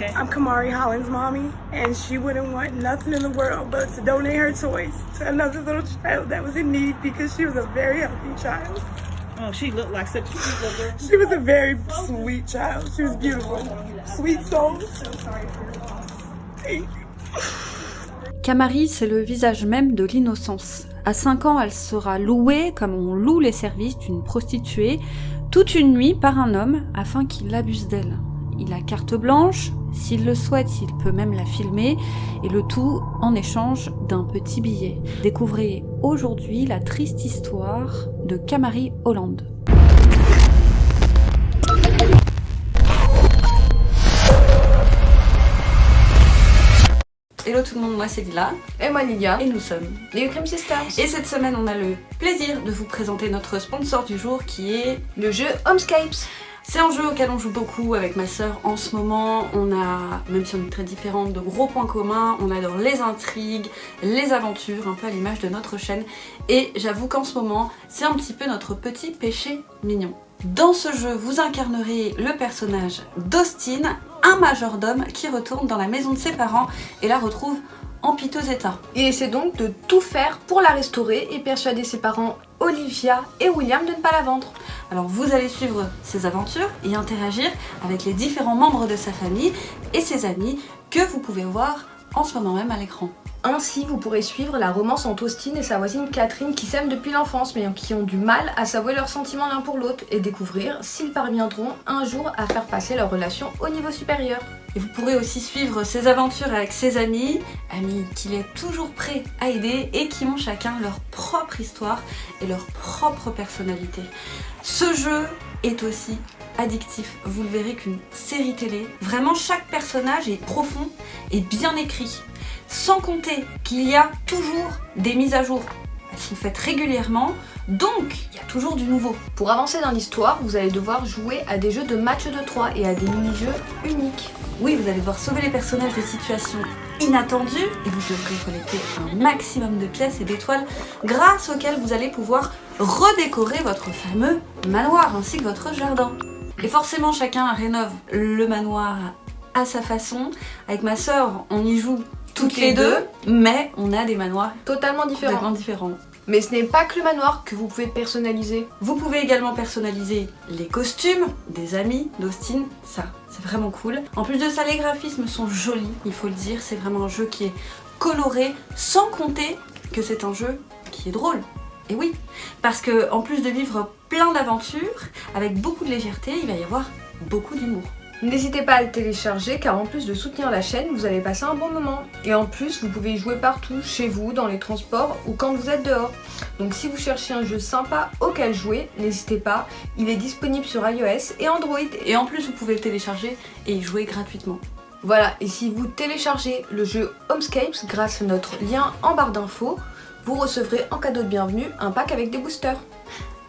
Okay. I'm Kamari Holland's mommy, and she wouldn't want nothing in the world but to donate her toys to another little child that was in need because she was a very healthy child. Oh, she looked like such a cute little girl. She was a very sweet child. She was beautiful. Sweet soul. Thank you. Kamari, c'est le visage même de l'innocence. À 5 ans, elle sera louée comme on loue les services d'une prostituée, toute une nuit par un homme afin qu'il abuse d'elle. Il a carte blanche, s'il le souhaite, il peut même la filmer, et le tout en échange d'un petit billet. Découvrez aujourd'hui la triste histoire de Kamari Holland. Hello tout le monde, moi c'est Lila. Et moi Lydia. Et nous sommes les Crime Sisters. Et cette semaine, on a le plaisir de vous présenter notre sponsor du jour qui est le jeu Homescapes. C'est un jeu auquel on joue beaucoup avec ma sœur en ce moment. On a, même si on est très différentes, de gros points communs. On adore les intrigues, les aventures, un peu à l'image de notre chaîne. Et j'avoue qu'en ce moment, c'est un petit peu notre petit péché mignon. Dans ce jeu, vous incarnerez le personnage d'Austin, un majordome qui retourne dans la maison de ses parents et la retrouve en piteux état. Il essaie donc de tout faire pour la restaurer et persuader ses parents Olivia et William de ne pas la vendre. Alors vous allez suivre ses aventures et interagir avec les différents membres de sa famille et ses amis que vous pouvez voir en ce moment même à l'écran. Ainsi, vous pourrez suivre la romance entre Austin et sa voisine Catherine qui s'aiment depuis l'enfance mais qui ont du mal à s'avouer leurs sentiments l'un pour l'autre et découvrir s'ils parviendront un jour à faire passer leur relation au niveau supérieur. Et vous pourrez aussi suivre ses aventures avec ses amis qu'il est toujours prêt à aider et qui ont chacun leur propre histoire et leur propre personnalité. Ce jeu est aussi addictif, vous le verrez qu'une série télé. Vraiment, chaque personnage est profond et bien écrit. Sans compter qu'il y a toujours des mises à jour. Elles sont faites régulièrement, donc il y a toujours du nouveau. Pour avancer dans l'histoire, vous allez devoir jouer à des jeux de match de 3 et à des mini-jeux uniques. Oui, vous allez devoir sauver les personnages de situations inattendues et vous devrez collecter un maximum de pièces et d'étoiles grâce auxquelles vous allez pouvoir redécorer votre fameux manoir ainsi que votre jardin. Et forcément, chacun rénove le manoir à sa façon. Avec ma sœur, on y joue toutes les deux, mais on a des manoirs totalement différents. Mais ce n'est pas que le manoir que vous pouvez personnaliser. Vous pouvez également personnaliser les costumes des amis d'Austin, ça c'est vraiment cool. En plus de ça, les graphismes sont jolis, il faut le dire, c'est vraiment un jeu qui est coloré, sans compter que c'est un jeu qui est drôle. Et oui, parce que en plus de vivre plein d'aventures, avec beaucoup de légèreté, il va y avoir beaucoup d'humour. N'hésitez pas à le télécharger car en plus de soutenir la chaîne, vous allez passer un bon moment. Et en plus, vous pouvez y jouer partout, chez vous, dans les transports ou quand vous êtes dehors. Donc si vous cherchez un jeu sympa auquel jouer, n'hésitez pas, il est disponible sur iOS et Android. Et en plus, vous pouvez le télécharger et y jouer gratuitement. Voilà, et si vous téléchargez le jeu Homescapes grâce à notre lien en barre d'infos, vous recevrez en cadeau de bienvenue un pack avec des boosters.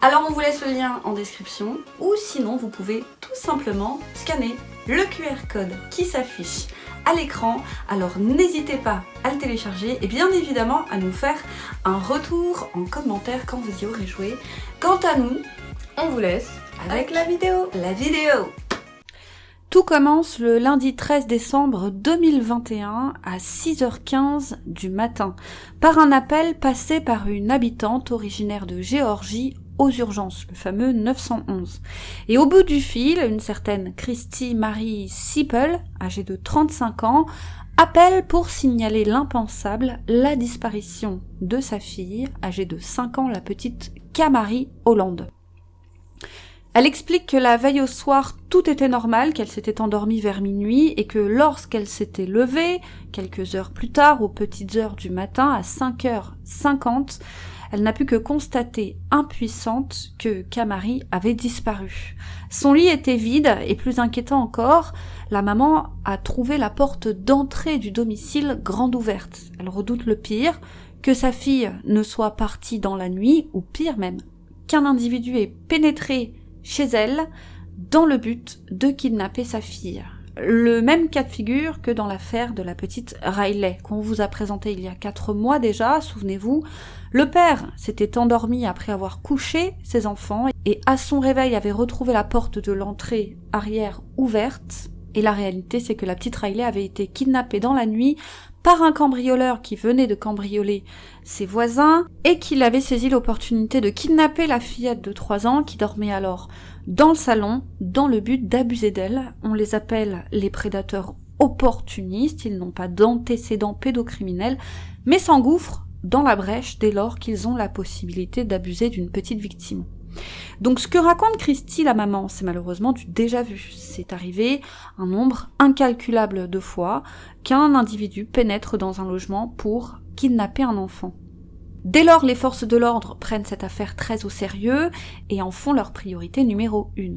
Alors on vous laisse le lien en description ou sinon vous pouvez tout simplement scanner le QR code qui s'affiche à l'écran. Alors n'hésitez pas à le télécharger et bien évidemment à nous faire un retour en commentaire quand vous y aurez joué. Quant à nous, on vous laisse avec la vidéo. Tout commence le lundi 13 décembre 2021 à 6h15 du matin par un appel passé par une habitante originaire de Géorgie aux urgences, le fameux 911. Et au bout du fil, une certaine Christy Marie Sippel, âgée de 35 ans, appelle pour signaler l'impensable, la disparition de sa fille, âgée de 5 ans, la petite Kamari Holland. Elle explique que la veille au soir, tout était normal, qu'elle s'était endormie vers minuit et que lorsqu'elle s'était levée, quelques heures plus tard, aux petites heures du matin, à 5h50, elle n'a pu que constater, impuissante, que Kamari avait disparu. Son lit était vide et plus inquiétant encore, la maman a trouvé la porte d'entrée du domicile grande ouverte. Elle redoute le pire, que sa fille ne soit partie dans la nuit, ou pire même, qu'un individu ait pénétré chez elle dans le but de kidnapper sa fille. Le même cas de figure que dans l'affaire de la petite Riley, qu'on vous a présentée il y a 4 mois déjà, souvenez-vous. Le père s'était endormi après avoir couché ses enfants et à son réveil avait retrouvé la porte de l'entrée arrière ouverte Et la réalité, c'est que la petite Riley avait été kidnappée dans la nuit par un cambrioleur qui venait de cambrioler ses voisins et qu'il avait saisi l'opportunité de kidnapper la fillette de 3 ans qui dormait alors dans le salon dans le but d'abuser d'elle. On les appelle les prédateurs opportunistes, ils n'ont pas d'antécédents pédocriminels, mais s'engouffrent dans la brèche dès lors qu'ils ont la possibilité d'abuser d'une petite victime. Donc ce que raconte Christy, la maman, c'est malheureusement du déjà-vu. C'est arrivé un nombre incalculable de fois qu'un individu pénètre dans un logement pour kidnapper un enfant. Dès lors, les forces de l'ordre prennent cette affaire très au sérieux et en font leur priorité numéro 1.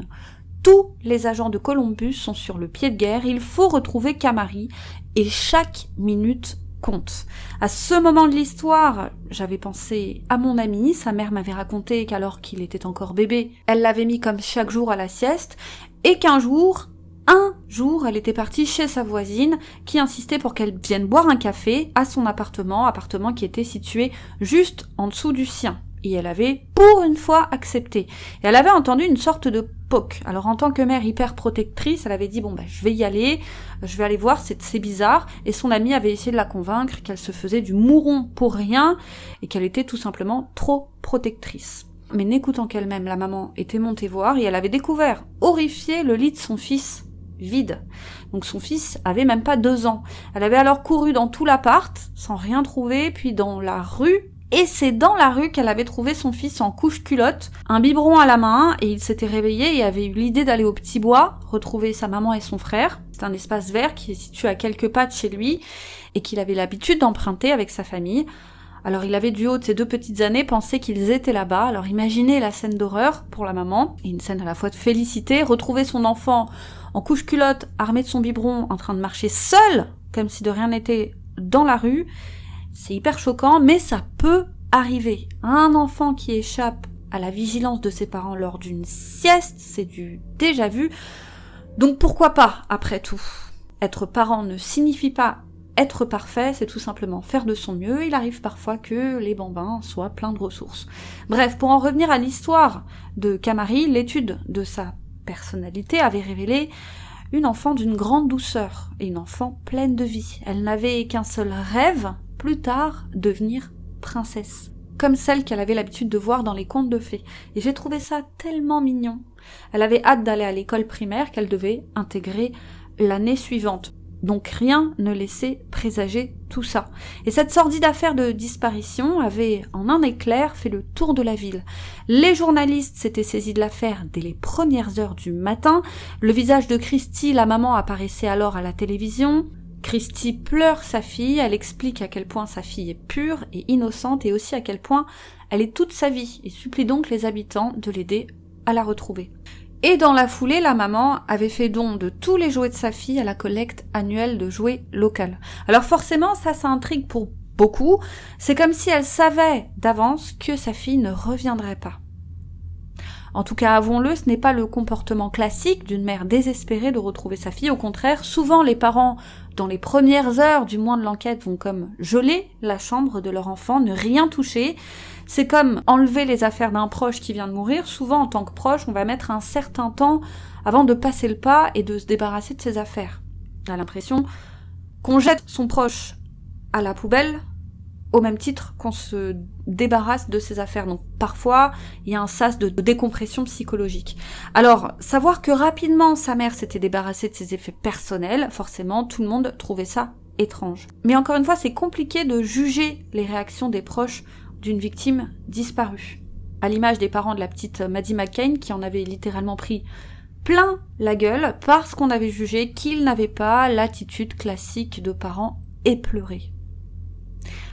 Tous les agents de Columbus sont sur le pied de guerre, il faut retrouver Kamari et chaque minute compte. À ce moment de l'histoire, j'avais pensé à mon ami, sa mère m'avait raconté qu'alors qu'il était encore bébé, elle l'avait mis comme chaque jour à la sieste, et qu'un jour, elle était partie chez sa voisine, qui insistait pour qu'elle vienne boire un café à son appartement qui était situé juste en dessous du sien. Et elle avait, pour une fois, accepté. Et elle avait entendu une sorte de poc. Alors en tant que mère hyper protectrice, elle avait dit je vais y aller, je vais aller voir, c'est bizarre. Et son amie avait essayé de la convaincre qu'elle se faisait du mouron pour rien et qu'elle était tout simplement trop protectrice. Mais n'écoutant qu'elle-même, la maman était montée voir et elle avait découvert, horrifiée, le lit de son fils vide. Donc son fils avait même pas 2 ans. Elle avait alors couru dans tout l'appart sans rien trouver, puis dans la rue. Et c'est dans la rue qu'elle avait trouvé son fils en couche-culotte, un biberon à la main, et il s'était réveillé et avait eu l'idée d'aller au petit bois, retrouver sa maman et son frère. C'est un espace vert qui est situé à quelques pas de chez lui, et qu'il avait l'habitude d'emprunter avec sa famille. Alors il avait du haut de ses 2 petites années pensé qu'ils étaient là-bas, alors imaginez la scène d'horreur pour la maman, et une scène à la fois de félicité, retrouver son enfant en couche-culotte, armé de son biberon, en train de marcher seul, comme si de rien n'était, dans la rue. C'est hyper choquant, mais ça peut arriver. Un enfant qui échappe à la vigilance de ses parents lors d'une sieste, c'est du déjà vu. Donc pourquoi pas, après tout? Être parent ne signifie pas être parfait, c'est tout simplement faire de son mieux. Il arrive parfois que les bambins soient pleins de ressources. Bref, pour en revenir à l'histoire de Kamari, l'étude de sa personnalité avait révélé une enfant d'une grande douceur et une enfant pleine de vie. Elle n'avait qu'un seul rêve, plus tard, devenir princesse, comme celle qu'elle avait l'habitude de voir dans les contes de fées. Et j'ai trouvé ça tellement mignon. Elle avait hâte d'aller à l'école primaire qu'elle devait intégrer l'année suivante. Donc rien ne laissait présager tout ça. Et cette sordide affaire de disparition avait, en un éclair, fait le tour de la ville. Les journalistes s'étaient saisis de l'affaire dès les premières heures du matin. Le visage de Christy, la maman, apparaissait alors à la télévision. Christy pleure sa fille, elle explique à quel point sa fille est pure et innocente et aussi à quel point elle est toute sa vie et supplie donc les habitants de l'aider à la retrouver. Et dans la foulée, la maman avait fait don de tous les jouets de sa fille à la collecte annuelle de jouets locale. Alors forcément, ça intrigue pour beaucoup. C'est comme si elle savait d'avance que sa fille ne reviendrait pas. En tout cas, avouons-le, ce n'est pas le comportement classique d'une mère désespérée de retrouver sa fille. Au contraire, souvent les parents, dans les premières heures du moins de l'enquête, vont comme geler la chambre de leur enfant, ne rien toucher. C'est comme enlever les affaires d'un proche qui vient de mourir. Souvent, en tant que proche, on va mettre un certain temps avant de passer le pas et de se débarrasser de ses affaires. On a l'impression qu'on jette son proche à la poubelle au même titre qu'on se débarrasse de ses affaires. Donc parfois, il y a un sas de décompression psychologique. Alors, savoir que rapidement sa mère s'était débarrassée de ses effets personnels, forcément, tout le monde trouvait ça étrange. Mais encore une fois, c'est compliqué de juger les réactions des proches d'une victime disparue. À l'image des parents de la petite Maddie McCain qui en avaient littéralement pris plein la gueule parce qu'on avait jugé qu'ils n'avaient pas l'attitude classique de parents éplorés.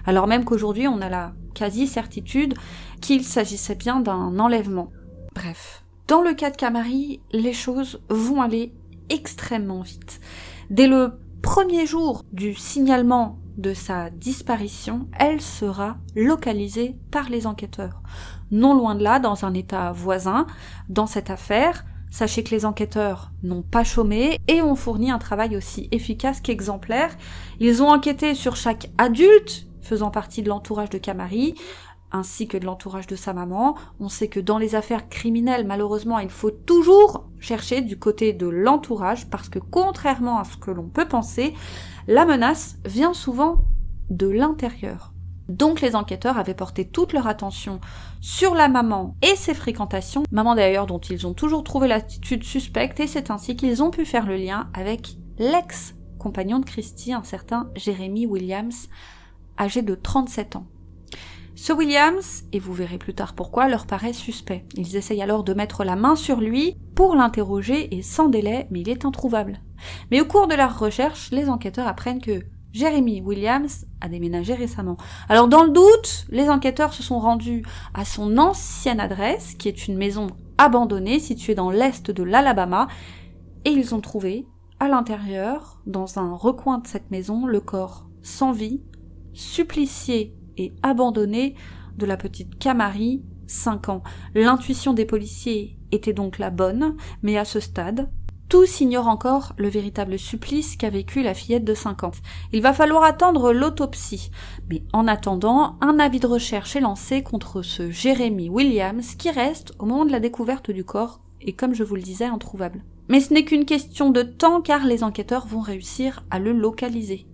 Alors même qu'aujourd'hui on a la quasi-certitude qu'il s'agissait bien d'un enlèvement. Bref, dans le cas de Kamari, les choses vont aller extrêmement vite. Dès le premier jour du signalement de sa disparition, elle sera localisée par les enquêteurs. Non loin de là, dans un état voisin, dans cette affaire, sachez que les enquêteurs n'ont pas chômé et ont fourni un travail aussi efficace qu'exemplaire. Ils ont enquêté sur chaque adulte faisant partie de l'entourage de Kamari, ainsi que de l'entourage de sa maman. On sait que dans les affaires criminelles, malheureusement, il faut toujours chercher du côté de l'entourage parce que contrairement à ce que l'on peut penser, la menace vient souvent de l'intérieur. Donc les enquêteurs avaient porté toute leur attention sur la maman et ses fréquentations, maman d'ailleurs dont ils ont toujours trouvé l'attitude suspecte, et c'est ainsi qu'ils ont pu faire le lien avec l'ex-compagnon de Christie, un certain Jeremy Williams, âgé de 37 ans. Ce Williams, et vous verrez plus tard pourquoi, leur paraît suspect. Ils essayent alors de mettre la main sur lui pour l'interroger et sans délai, mais il est introuvable. Mais au cours de leur recherche, les enquêteurs apprennent que Jeremy Williams a déménagé récemment. Alors dans le doute, les enquêteurs se sont rendus à son ancienne adresse, qui est une maison abandonnée située dans l'est de l'Alabama, et ils ont trouvé, à l'intérieur, dans un recoin de cette maison, le corps sans vie, supplicié et abandonné de la petite Kamari, 5 ans. L'intuition des policiers était donc la bonne, mais à ce stade, tous ignorent encore le véritable supplice qu'a vécu la fillette de 5 ans. Il va falloir attendre l'autopsie. Mais en attendant, un avis de recherche est lancé contre ce Jeremy Williams qui reste, au moment de la découverte du corps, et comme je vous le disais, introuvable. Mais ce n'est qu'une question de temps car les enquêteurs vont réussir à le localiser.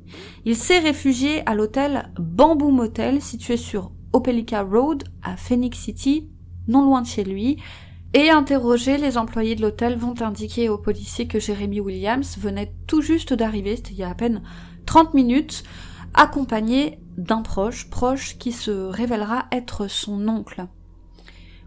Il s'est réfugié à l'hôtel Bamboo Motel situé sur Opelika Road à Phoenix City, non loin de chez lui. Et interrogés, les employés de l'hôtel vont indiquer aux policiers que Jeremy Williams venait tout juste d'arriver, c'était il y a à peine 30 minutes, accompagné d'un proche qui se révélera être son oncle.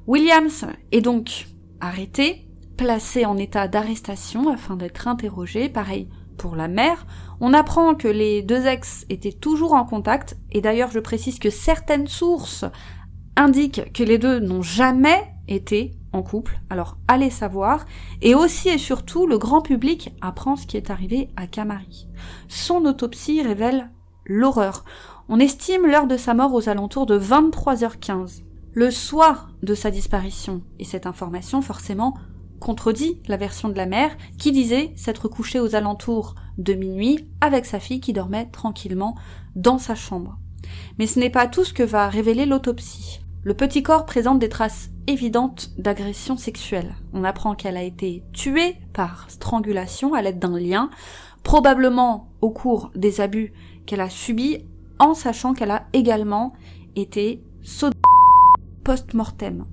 Williams est donc arrêté, placé en état d'arrestation afin d'être interrogé, pareil pour la mère. On apprend que les deux ex étaient toujours en contact, et d'ailleurs je précise que certaines sources indiquent que les deux n'ont jamais été en couple, alors allez savoir, et aussi et surtout le grand public apprend ce qui est arrivé à Kamari. Son autopsie révèle l'horreur. On estime l'heure de sa mort aux alentours de 23h15, le soir de sa disparition, et cette information forcément contredit la version de la mère qui disait s'être couchée aux alentours de minuit avec sa fille qui dormait tranquillement dans sa chambre. Mais ce n'est pas tout ce que va révéler l'autopsie. Le petit corps présente des traces évidentes d'agression sexuelle. On apprend qu'elle a été tuée par strangulation à l'aide d'un lien, probablement au cours des abus qu'elle a subis, en sachant qu'elle a également été sodomie post-mortem.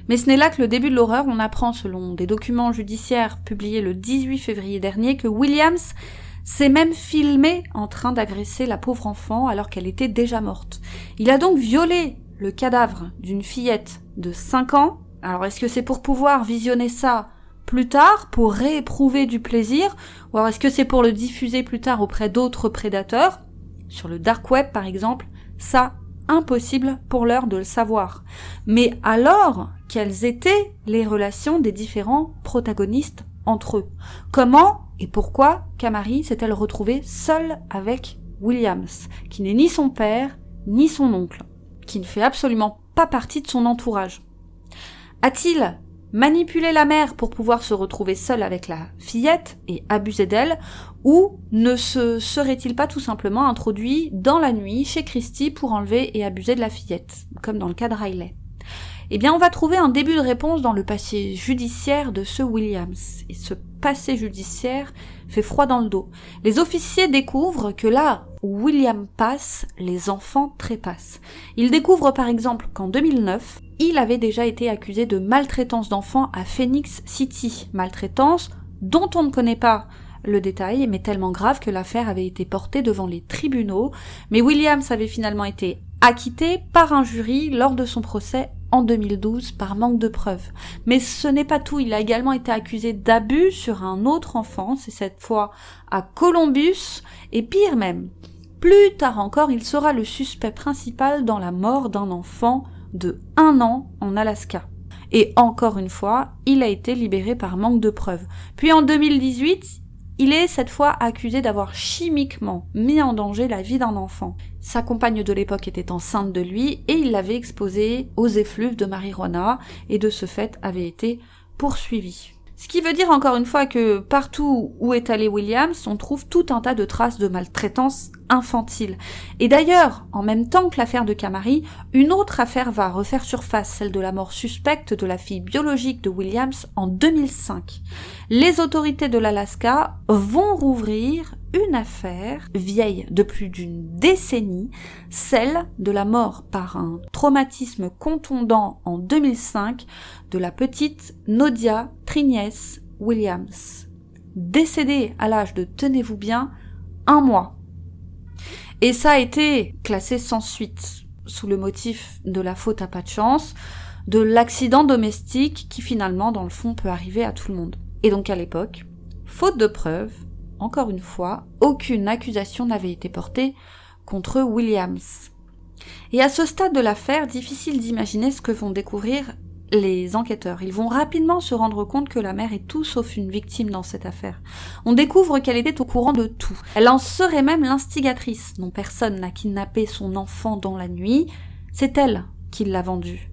Mais ce n'est là que le début de l'horreur. On apprend, selon des documents judiciaires publiés le 18 février dernier, que Williams s'est même filmé en train d'agresser la pauvre enfant alors qu'elle était déjà morte. Il a donc violé le cadavre d'une fillette de 5 ans. Alors est-ce que c'est pour pouvoir visionner ça plus tard, pour rééprouver du plaisir, ou alors est-ce que c'est pour le diffuser plus tard auprès d'autres prédateurs, sur le dark web par exemple? Ça, impossible pour l'heure de le savoir. Mais alors, quelles étaient les relations des différents protagonistes entre eux? Comment et pourquoi Kamari s'est-elle retrouvée seule avec Williams, qui n'est ni son père, ni son oncle, qui ne fait absolument pas partie de son entourage? A-t-il manipulé la mère pour pouvoir se retrouver seule avec la fillette et abuser d'elle, ou ne se serait-il pas tout simplement introduit dans la nuit chez Christie pour enlever et abuser de la fillette, comme dans le cas de Riley? Eh bien, on va trouver un début de réponse dans le passé judiciaire de ce Williams. Et ce passé judiciaire fait froid dans le dos. Les officiers découvrent que là où William passe, les enfants trépassent. Ils découvrent par exemple qu'en 2009, il avait déjà été accusé de maltraitance d'enfants à Phoenix City. Maltraitance dont on ne connaît pas le détail, mais tellement grave que l'affaire avait été portée devant les tribunaux. Mais Williams avait finalement été acquitté par un jury lors de son procès en 2012 par manque de preuves. Mais ce n'est pas tout, il a également été accusé d'abus sur un autre enfant, c'est cette fois à Columbus, et pire même. Plus tard encore, il sera le suspect principal dans la mort d'un enfant de 1 an en Alaska. Et encore une fois, il a été libéré par manque de preuves. Puis en 2018, il est cette fois accusé d'avoir chimiquement mis en danger la vie d'un enfant. Sa compagne de l'époque était enceinte de lui et il l'avait exposée aux effluves de marijuana et de ce fait avait été poursuivi. Ce qui veut dire encore une fois que partout où est allé Williams, on trouve tout un tas de traces de maltraitance infantile. Et d'ailleurs, en même temps que l'affaire de Camari, une autre affaire va refaire surface, celle de la mort suspecte de la fille biologique de Williams en 2005. Les autorités de l'Alaska vont rouvrir une affaire vieille de plus d'une décennie, celle de la mort par un traumatisme contondant en 2005 de la petite Nadia Trigness Williams, décédée à l'âge de, tenez-vous bien, 1 mois. Et ça a été classé sans suite, sous le motif de la faute à pas de chance, de l'accident domestique qui finalement, dans le fond, peut arriver à tout le monde. Et donc à l'époque, faute de preuves, encore une fois, aucune accusation n'avait été portée contre Williams. Et à ce stade de l'affaire, difficile d'imaginer ce que vont découvrir les enquêteurs. Ils vont rapidement se rendre compte que la mère est tout sauf une victime dans cette affaire. On découvre qu'elle était au courant de tout. Elle en serait même l'instigatrice. Non, personne n'a kidnappé son enfant dans la nuit. C'est elle qui l'a vendu.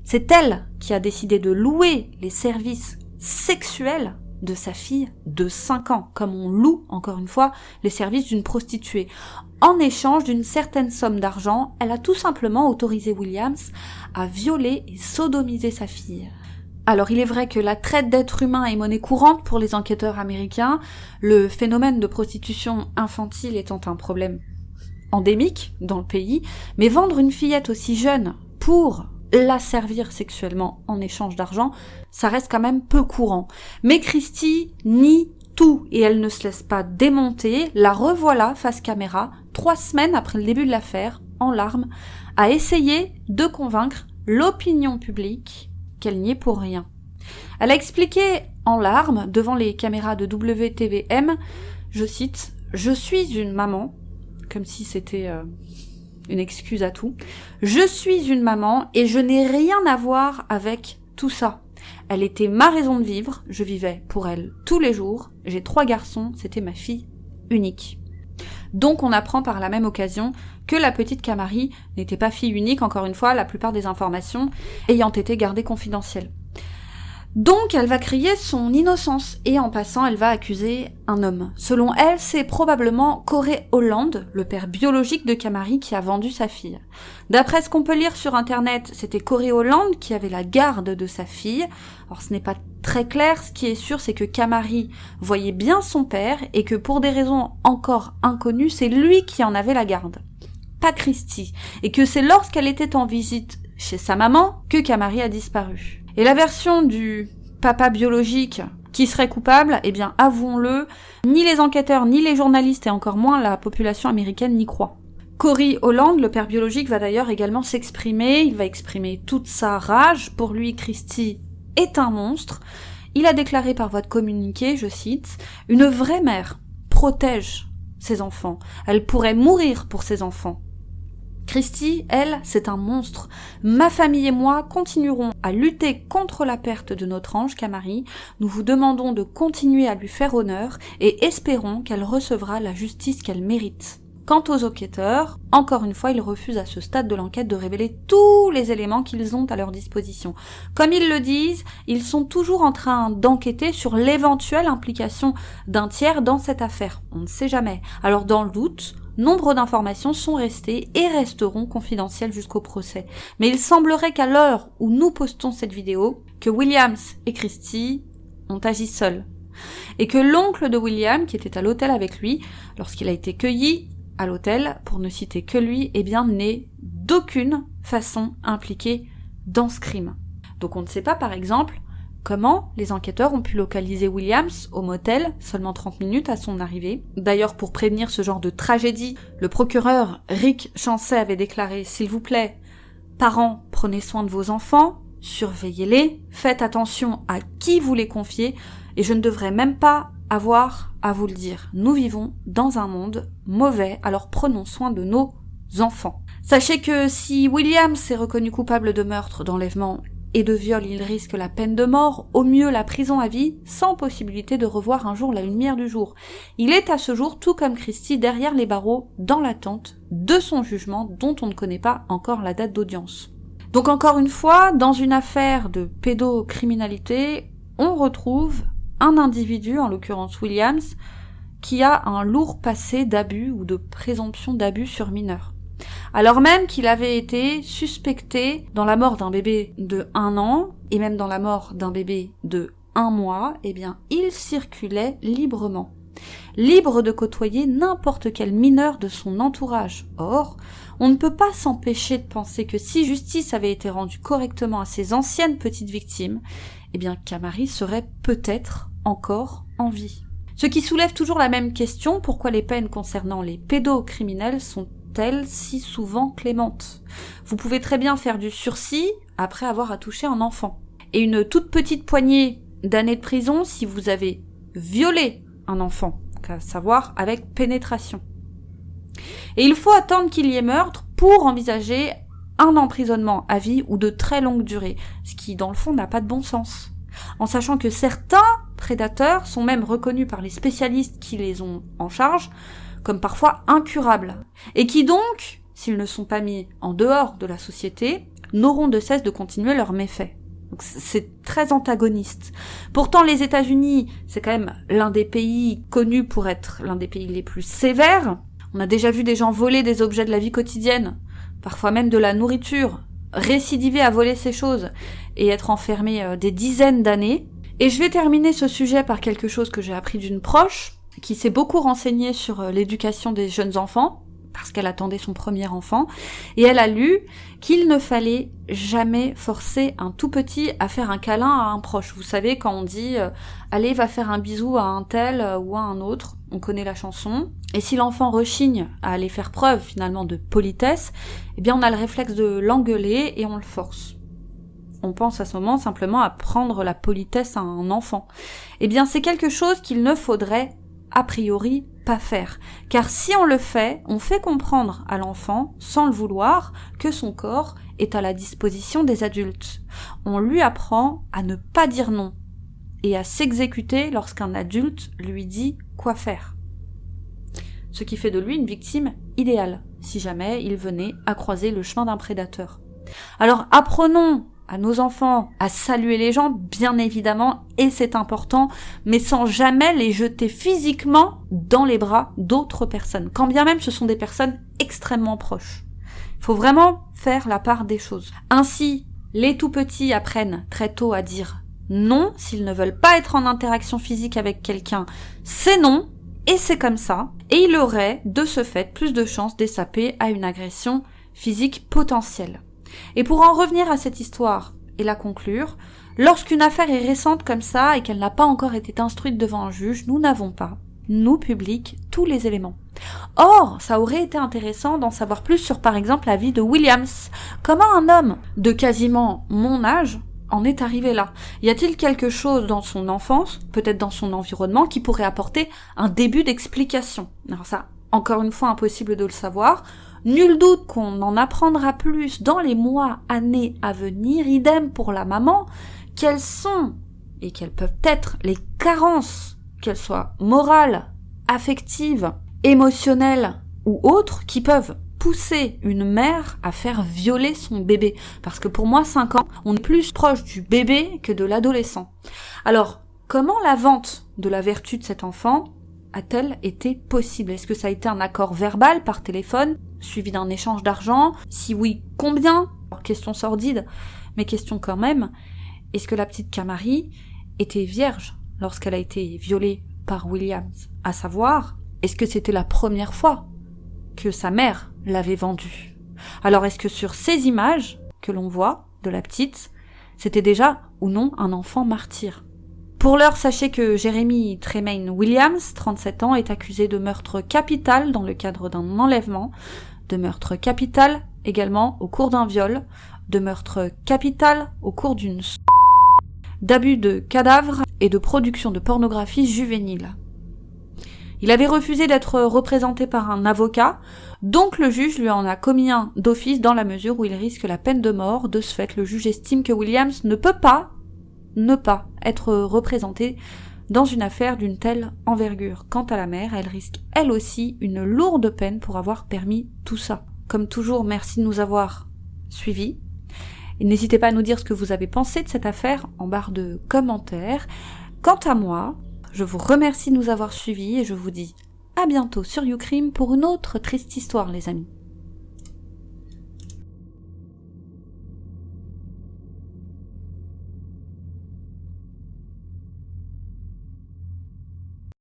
C'est elle qui a décidé de louer les services sexuels de sa fille de 5 ans, comme on loue, encore une fois, les services d'une prostituée. En échange d'une certaine somme d'argent, elle a tout simplement autorisé Williams à violer et sodomiser sa fille. Alors il est vrai que la traite d'êtres humains est monnaie courante pour les enquêteurs américains, le phénomène de prostitution infantile étant un problème endémique dans le pays, mais vendre une fillette aussi jeune pour la servir sexuellement en échange d'argent, ça reste quand même peu courant. Mais Christie nie tout et elle ne se laisse pas démonter. La revoilà face caméra, 3 semaines après le début de l'affaire, en larmes, à essayer de convaincre l'opinion publique qu'elle n'y est pour rien. Elle a expliqué en larmes devant les caméras de WTVM, je cite, « Je suis une maman », comme si c'était une excuse à tout. « Je suis une maman et je n'ai rien à voir avec tout ça. Elle était ma raison de vivre, je vivais pour elle tous les jours, j'ai 3 garçons, c'était ma fille unique. » Donc on apprend par la même occasion que la petite Camari n'était pas fille unique, encore une fois, la plupart des informations ayant été gardées confidentielles. Donc elle va crier son innocence et en passant elle va accuser un homme. Selon elle, c'est probablement Corey Holland, le père biologique de Camari, qui a vendu sa fille. D'après ce qu'on peut lire sur internet, c'était Corey Holland qui avait la garde de sa fille. Alors ce n'est pas très clair, ce qui est sûr c'est que Camari voyait bien son père et que pour des raisons encore inconnues, c'est lui qui en avait la garde, pas Christie, et que c'est lorsqu'elle était en visite chez sa maman que Camari a disparu. Et la version du papa biologique qui serait coupable, eh bien, avouons-le, ni les enquêteurs, ni les journalistes, et encore moins la population américaine n'y croient. Corey Holland, le père biologique, va d'ailleurs également s'exprimer, il va exprimer toute sa rage. Pour lui, Christie est un monstre. Il a déclaré par voie de communiqué, je cite, « Une vraie mère protège ses enfants. Elle pourrait mourir pour ses enfants. Christie, elle, c'est un monstre. Ma famille et moi continuerons à lutter contre la perte de notre ange Camari. Nous vous demandons de continuer à lui faire honneur et espérons qu'elle recevra la justice qu'elle mérite. » Quant aux enquêteurs, encore une fois, ils refusent à ce stade de l'enquête de révéler tous les éléments qu'ils ont à leur disposition. Comme ils le disent, ils sont toujours en train d'enquêter sur l'éventuelle implication d'un tiers dans cette affaire. On ne sait jamais. Alors dans le doute, nombre d'informations sont restées et resteront confidentielles jusqu'au procès. Mais il semblerait qu'à l'heure où nous postons cette vidéo, que Williams et Christie ont agi seuls. Et que l'oncle de William, qui était à l'hôtel avec lui, lorsqu'il a été cueilli à l'hôtel, pour ne citer que lui, eh bien, n'est d'aucune façon impliqué dans ce crime. Donc on ne sait pas, par exemple, comment les enquêteurs ont pu localiser Williams au motel, seulement 30 minutes à son arrivée. D'ailleurs, pour prévenir ce genre de tragédie, le procureur Rick Chancey avait déclaré « S'il vous plaît, parents, prenez soin de vos enfants, surveillez-les, faites attention à qui vous les confiez, et je ne devrais même pas avoir à vous le dire. Nous vivons dans un monde mauvais, alors prenons soin de nos enfants. » Sachez que si Williams est reconnu coupable de meurtre, d'enlèvement et de viol, il risque la peine de mort, au mieux la prison à vie, sans possibilité de revoir un jour la lumière du jour. Il est à ce jour, tout comme Christie, derrière les barreaux, dans l'attente de son jugement, dont on ne connaît pas encore la date d'audience. Donc encore une fois, dans une affaire de pédocriminalité, on retrouve un individu, en l'occurrence Williams, qui a un lourd passé d'abus ou de présomption d'abus sur mineurs. Alors même qu'il avait été suspecté dans la mort d'un bébé de 1 an et même dans la mort d'un bébé de 1 mois, eh bien, il circulait librement. Libre de côtoyer n'importe quel mineur de son entourage. Or, on ne peut pas s'empêcher de penser que si justice avait été rendue correctement à ces anciennes petites victimes, eh bien, Kamari serait peut-être encore en vie. Ce qui soulève toujours la même question, pourquoi les peines concernant les pédocriminels sont-elles si souvent clémentes ? Vous pouvez très bien faire du sursis après avoir attouché un enfant. Et une toute petite poignée d'années de prison si vous avez violé un enfant, à savoir avec pénétration. Et il faut attendre qu'il y ait meurtre pour envisager un emprisonnement à vie ou de très longue durée, ce qui dans le fond n'a pas de bon sens. En sachant que certains prédateurs sont même reconnus par les spécialistes qui les ont en charge comme parfois incurables, et qui donc, s'ils ne sont pas mis en dehors de la société, n'auront de cesse de continuer leurs méfaits. Donc c'est très antagoniste. Pourtant, les États-Unis, c'est quand même l'un des pays connus pour être l'un des pays les plus sévères. On a déjà vu des gens voler des objets de la vie quotidienne, parfois même de la nourriture, récidiver à voler ces choses et être enfermés des dizaines d'années. Et je vais terminer ce sujet par quelque chose que j'ai appris d'une proche, qui s'est beaucoup renseignée sur l'éducation des jeunes enfants, parce qu'elle attendait son premier enfant, et elle a lu qu'il ne fallait jamais forcer un tout petit à faire un câlin à un proche. Vous savez, quand on dit « allez, va faire un bisou à un tel ou à un autre », on connaît la chanson, et si l'enfant rechigne à aller faire preuve finalement de politesse, eh bien on a le réflexe de l'engueuler et on le force. On pense à ce moment simplement à prendre la politesse à un enfant. Eh bien c'est quelque chose qu'il ne faudrait a priori pas faire. Car si on le fait, on fait comprendre à l'enfant, sans le vouloir, que son corps est à la disposition des adultes. On lui apprend à ne pas dire non et à s'exécuter lorsqu'un adulte lui dit quoi faire. Ce qui fait de lui une victime idéale, si jamais il venait à croiser le chemin d'un prédateur. Alors apprenons à nos enfants à saluer les gens, bien évidemment, et c'est important, mais sans jamais les jeter physiquement dans les bras d'autres personnes, quand bien même ce sont des personnes extrêmement proches. Il faut vraiment faire la part des choses. Ainsi, les tout-petits apprennent très tôt à dire non, s'ils ne veulent pas être en interaction physique avec quelqu'un, c'est non, et c'est comme ça, et il aurait, de ce fait, plus de chances d'échapper à une agression physique potentielle. Et pour en revenir à cette histoire et la conclure, lorsqu'une affaire est récente comme ça et qu'elle n'a pas encore été instruite devant un juge, nous n'avons pas, nous publics, tous les éléments. Or, ça aurait été intéressant d'en savoir plus sur par exemple la vie de Williams. Comment un homme de quasiment mon âge en est arrivé là? Y a-t-il quelque chose dans son enfance, peut-être dans son environnement, qui pourrait apporter un début d'explication? Alors ça, encore une fois, impossible de le savoir. Nul doute qu'on en apprendra plus dans les mois, années à venir, idem pour la maman, quelles sont, et quelles peuvent être, les carences, qu'elles soient morales, affectives, émotionnelles ou autres, qui peuvent pousser une mère à faire violer son bébé. Parce que pour moi, 5 ans, on est plus proche du bébé que de l'adolescent. Alors, comment la vente de la vertu de cet enfant a-t-elle été possible? Est-ce que ça a été un accord verbal par téléphone, suivi d'un échange d'argent? Si oui, combien? Alors, question sordide, mais question quand même. Est-ce que la petite Kamari était vierge lorsqu'elle a été violée par Williams? À savoir, est-ce que c'était la première fois que sa mère l'avait vendue? Alors est-ce que sur ces images que l'on voit de la petite, c'était déjà ou non un enfant martyr? Pour l'heure, sachez que Jeremy Tremaine Williams, 37 ans, est accusé de meurtre capital dans le cadre d'un enlèvement, de meurtre capital également au cours d'un viol, de meurtre capital au cours d'une d'abus de cadavres et de production de pornographie juvénile. Il avait refusé d'être représenté par un avocat, donc le juge lui en a commis un d'office dans la mesure où il risque la peine de mort. De ce fait, le juge estime que Williams ne peut pas être représenté dans une affaire d'une telle envergure. Quant à la mère, elle risque elle aussi une lourde peine pour avoir permis tout ça. Comme toujours, merci de nous avoir suivis. Et n'hésitez pas à nous dire ce que vous avez pensé de cette affaire en barre de commentaires. Quant à moi, je vous remercie de nous avoir suivis et je vous dis à bientôt sur YouCrime pour une autre triste histoire, les amis.